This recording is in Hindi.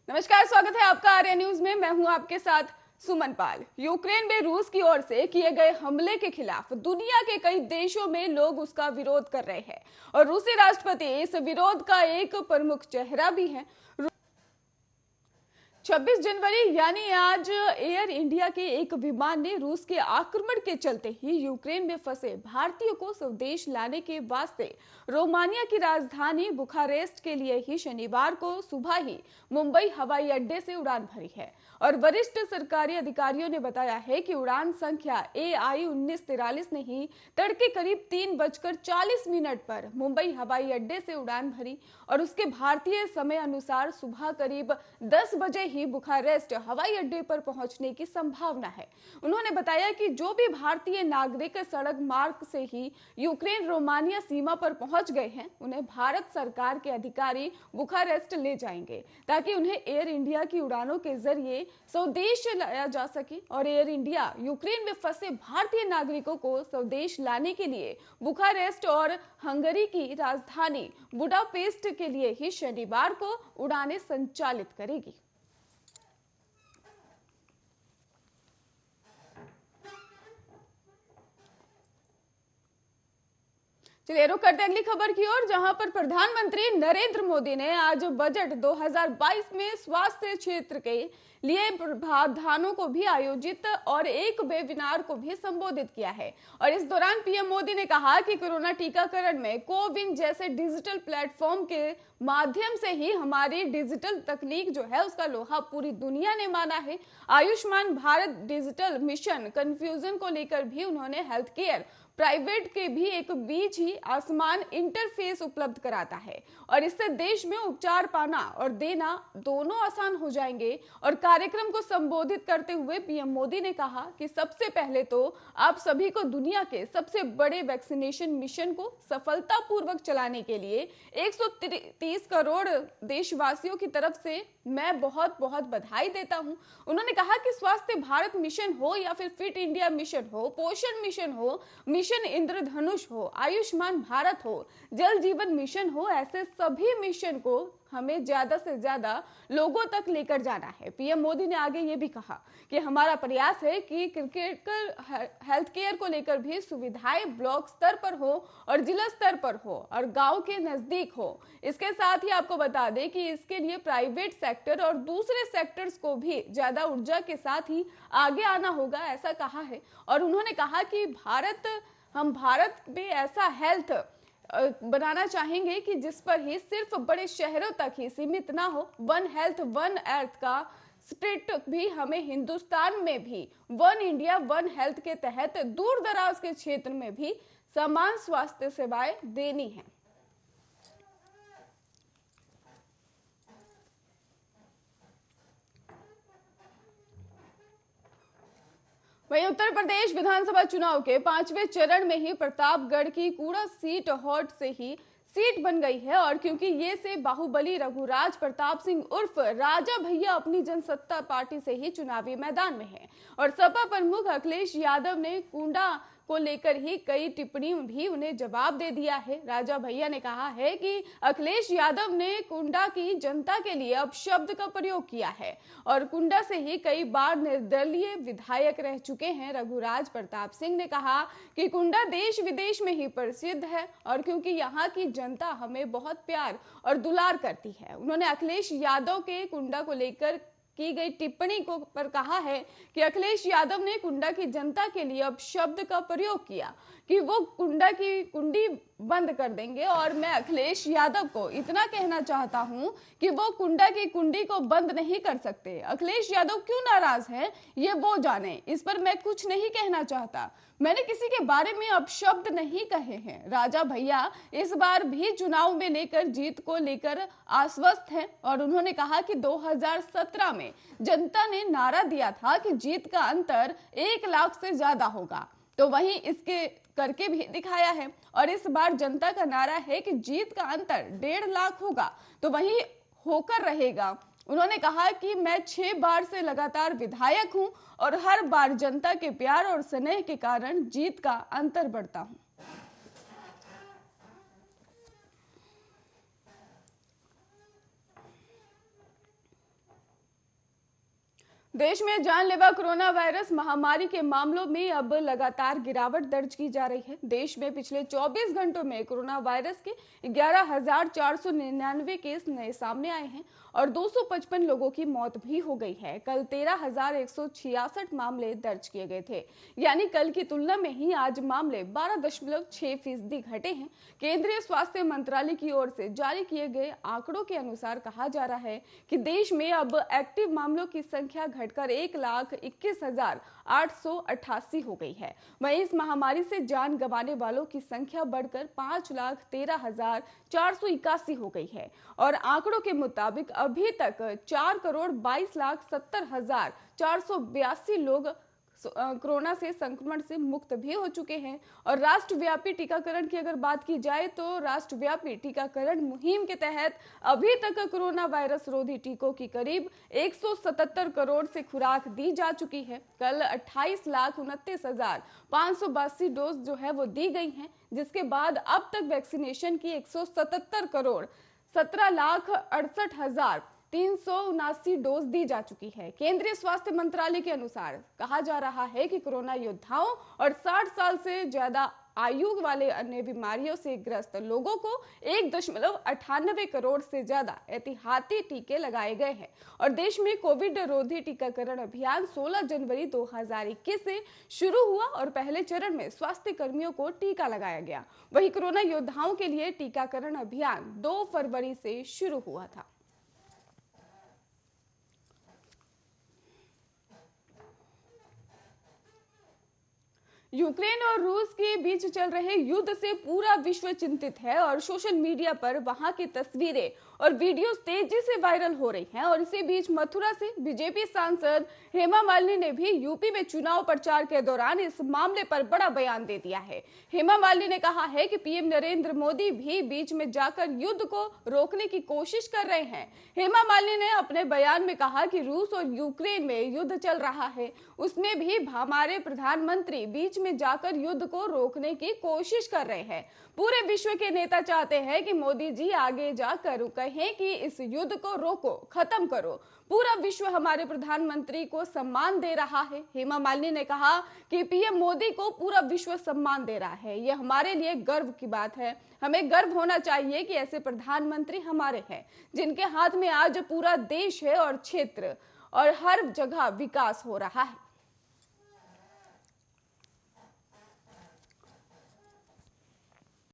नमस्कार, स्वागत है आपका आर्या न्यूज में। मैं हूं आपके साथ सुमन पाल। यूक्रेन में रूस की ओर से किए गए हमले के खिलाफ दुनिया के कई देशों में लोग उसका विरोध कर रहे हैं और रूसी राष्ट्रपति इस विरोध का एक प्रमुख चेहरा भी है। 26 जनवरी यानी आज एयर इंडिया के एक विमान ने रूस के आक्रमण के चलते ही यूक्रेन में फंसे भारतीयों को स्वदेश लाने के वास्ते रोमानिया की राजधानी बुखारेस्ट के लिए ही शनिवार को सुबह ही मुंबई हवाई अड्डे से उड़ान भरी है। और वरिष्ठ सरकारी अधिकारियों ने बताया है कि उड़ान संख्या AI 1943 ने ही तड़के करीब 3:40 पर मुंबई हवाई अड्डे से उड़ान भरी और उसके भारतीय समय अनुसार सुबह करीब 10 बजे ही बुखारेस्ट हवाई अड्डे पर पहुंचने की संभावना है। उन्होंने बताया कि जो भी भारतीय नागरिक सड़क मार्ग से ही यूक्रेन रोमानिया सीमा पर पहुंच गए हैं, उन्हें भारत सरकार के अधिकारी बुखारेस्ट ले जाएंगे ताकि उन्हें एयर इंडिया की उड़ानों के जरिए स्वदेश लाया जा सके। और एयर इंडिया यूक्रेन में फंसे भारतीय नागरिकों को स्वदेश लाने के लिए बुखारेस्ट और हंगरी की राजधानी बुडापेस्ट के लिए ही शनिवार को उड़ानें संचालित करेगी। चलिए रुक करते अगली खबर की ओर, जहां पर प्रधानमंत्री नरेंद्र मोदी ने आज बजट 2022 में स्वास्थ्य क्षेत्र के लिए प्रावधानों को भी आयोजित और एक वेबिनार को भी संबोधित किया है। और इस दौरान पीएम मोदी ने कहा कि कोरोना टीकाकरण में कोविन जैसे डिजिटल प्लेटफॉर्म के माध्यम से ही हमारी डिजिटल तकनीक जो है उसका लोहा पूरी दुनिया ने माना है। Ayushman Bharat digital mission confusion को लेकर भी उन्होंने हेल्थ केयर प्राइवेट के भी एक बीच ही आसमान इंटरफेस उपलब्ध कराता है और इससे देश में उपचार पाना और देना दोनों आसान हो जाएंगे। और कार्यक्रम को संबोधित करते हुए पीएम मोदी ने कहा कि सबसे पहले तो आप सभी को दुनिया के सबसे बड़े वैक्सीनेशन मिशन को सफलतापूर्वक चलाने के लिए 130 करोड़ देशवासियों की तरफ से मैं बहुत बहुत बधाई देता हूं। उन्होंने कहा कि स्वास्थ्य भारत मिशन हो या फिर फिट इंडिया मिशन हो, पोषण मिशन हो, मिशन इंद्रधनुष हो, आयुष्मान भारत हो, जल जीवन मिशन हो, ऐसे सभी मिशन को हमें ज्यादा से ज्यादा लोगों तक लेकर जाना है। पीएम मोदी ने आगे ये भी कहा कि हमारा प्रयास है कि क्रिटिकल हेल्थ केयर को लेकर भी सुविधाएं ब्लॉक स्तर पर हो और जिला स्तर पर हो और गांव के नजदीक हो। इसके साथ ही आपको बता दें कि इसके लिए प्राइवेट सेक्टर और दूसरे सेक्टर्स को भी ज्यादा ऊर्जा के साथ ही आगे आना होगा, ऐसा कहा है। और उन्होंने कहा कि हम भारत में ऐसा हेल्थ बनाना चाहेंगे कि जिस पर ही सिर्फ बड़े शहरों तक ही सीमित ना हो। वन हेल्थ वन अर्थ का स्प्रिट भी हमें हिंदुस्तान में भी वन इंडिया वन हेल्थ के तहत दूर दराज के क्षेत्र में भी समान स्वास्थ्य सेवाएं देनी है। वहीं उत्तर प्रदेश विधानसभा चुनाव के 5वें चरण में ही प्रतापगढ़ की कूड़ा सीट हॉट से ही सीट बन गई है। और क्योंकि ये से बाहुबली रघुराज प्रताप सिंह उर्फ राजा भैया अपनी जनसत्ता पार्टी से ही चुनावी मैदान में है और सपा प्रमुख अखिलेश यादव ने कुंडा को लेकर ही कई टिप्पणी भी उन्हें जवाब दे दिया है। राजा भैया ने कहा है कि अखिलेश यादव ने कुंडा की जनता के लिए अपशब्द का प्रयोग किया है और कुंडा से ही कई बार निर्दलीय विधायक रह चुके हैं। रघुराज प्रताप सिंह ने कहा कि कुंडा देश विदेश में ही प्रसिद्ध है और क्योंकि यहाँ की जनता हमें बहुत प्यार और दुलार करती है। उन्होंने अखिलेश यादव के कुंडा को लेकर की गई टिप्पणी को पर कहा है कि अखिलेश यादव ने कुंडा की जनता के लिए अपशब्द का प्रयोग किया कि वो कुंडा की कुंडी बंद कर देंगे। और मैं अखिलेश यादव को इतना कहना चाहता हूं कि वो कुंडा की कुंडी को बंद नहीं कर सकते। अखिलेश यादव क्यों नाराज हैं ये वो जाने, इस पर मैं कुछ नहीं कहना चाहता। मैंने किसी के बारे में अपशब्द नहीं कहे हैं। राजा भैया इस बार भी चुनाव में लेकर जीत को लेकर आश्वस्त हैं और उन्होंने कहा कि 2017 में जनता ने नारा दिया था कि जीत का अंतर 1 लाख से ज्यादा होगा, तो वहीं इसके करके भी दिखाया है। और इस बार जनता का नारा है कि जीत का अंतर 1.5 लाख होगा, तो वहीं होकर रहेगा। उन्होंने कहा कि मैं 6 बार से लगातार विधायक हूं और हर बार जनता के प्यार और स्नेह के कारण जीत का अंतर बढ़ता हूं। देश में जानलेवा कोरोना वायरस महामारी के मामलों में अब लगातार गिरावट दर्ज की जा रही है। देश में पिछले 24 घंटों में कोरोना वायरस के 11,499 केस नए सामने आए हैं और 255 लोगों की मौत भी हो गई है। कल 13,166 मामले दर्ज किए गए थे, यानी कल की तुलना में ही आज मामले 12.6% घटे हैं। केंद्रीय स्वास्थ्य मंत्रालय की ओर से जारी किए गए आंकड़ों के अनुसार कहा जा रहा है कि देश में अब एक्टिव मामलों की संख्या घटकर 1,21,888 हो गई है। वहीं इस महामारी से जान गंवाने वालों की संख्या बढ़कर 5,13,481 हो गई है और आंकड़ों के मुताबिक अभी तक 4,22,70,482 लोग कोरोना से संक्रमण से मुक्त भी हो चुके हैं। और राष्ट्रव्यापी टीकाकरण की अगर बात की जाए तो राष्ट्रव्यापी टीकाकरण मुहिम के तहत अभी तक कोरोना वायरस रोधी टीकों की करीब 177 करोड़ से खुराक दी जा चुकी है। कल 28,29,582 डोज जो है वो दी गई हैं, जिसके बाद अब तक वैक्सीनेशन की 177 करोड़ 17,68,379 डोज दी जा चुकी है। केंद्रीय स्वास्थ्य मंत्रालय के अनुसार कहा जा रहा है कि कोरोना योद्धाओं और 60 साल से ज्यादा आयु वाले अन्य बीमारियों से ग्रस्त लोगों को 1.98 करोड़ से ज्यादा एहतियाती टीके लगाए गए हैं और देश में कोविड रोधी टीकाकरण अभियान 16 जनवरी 2021 से शुरू हुआ और पहले चरण में स्वास्थ्य कर्मियों को टीका लगाया गया। वहीं कोरोना योद्धाओं के लिए टीकाकरण अभियान 2 फरवरी से शुरू हुआ था। यूक्रेन और रूस के बीच चल रहे युद्ध से पूरा विश्व चिंतित है और सोशल मीडिया पर वहां की तस्वीरें और वीडियोस तेजी से वायरल हो रही हैं। और इसी बीच मथुरा से बीजेपी सांसद हेमा मालिनी ने भी यूपी में चुनाव प्रचार के दौरान इस मामले पर बड़ा बयान दे दिया है। हेमा मालिनी ने कहा है कि पीएम नरेंद्र मोदी भी बीच में जाकर युद्ध को रोकने की कोशिश कर रहे हैं। हेमा मालिनी ने अपने बयान में कहा कि रूस और यूक्रेन में युद्ध चल रहा है, उसमें भी हमारे प्रधानमंत्री बीच में जाकर युद्ध को रोकने की कोशिश कर रहे हैं। पूरे विश्व के नेता चाहते हैं कि मोदी जी आगे जाकर कहें कि इस युद्ध को रोको, खत्म करो। पूरा विश्व हमारे प्रधानमंत्री को सम्मान दे रहा है। हेमा मालिनी ने कहा कि पीएम मोदी को पूरा विश्व सम्मान दे रहा है, यह हमारे लिए गर्व की बात है। हमें गर्व होना चाहिए कि ऐसे प्रधानमंत्री हमारे हैं जिनके हाथ में आज पूरा देश है और क्षेत्र और हर जगह विकास हो रहा है।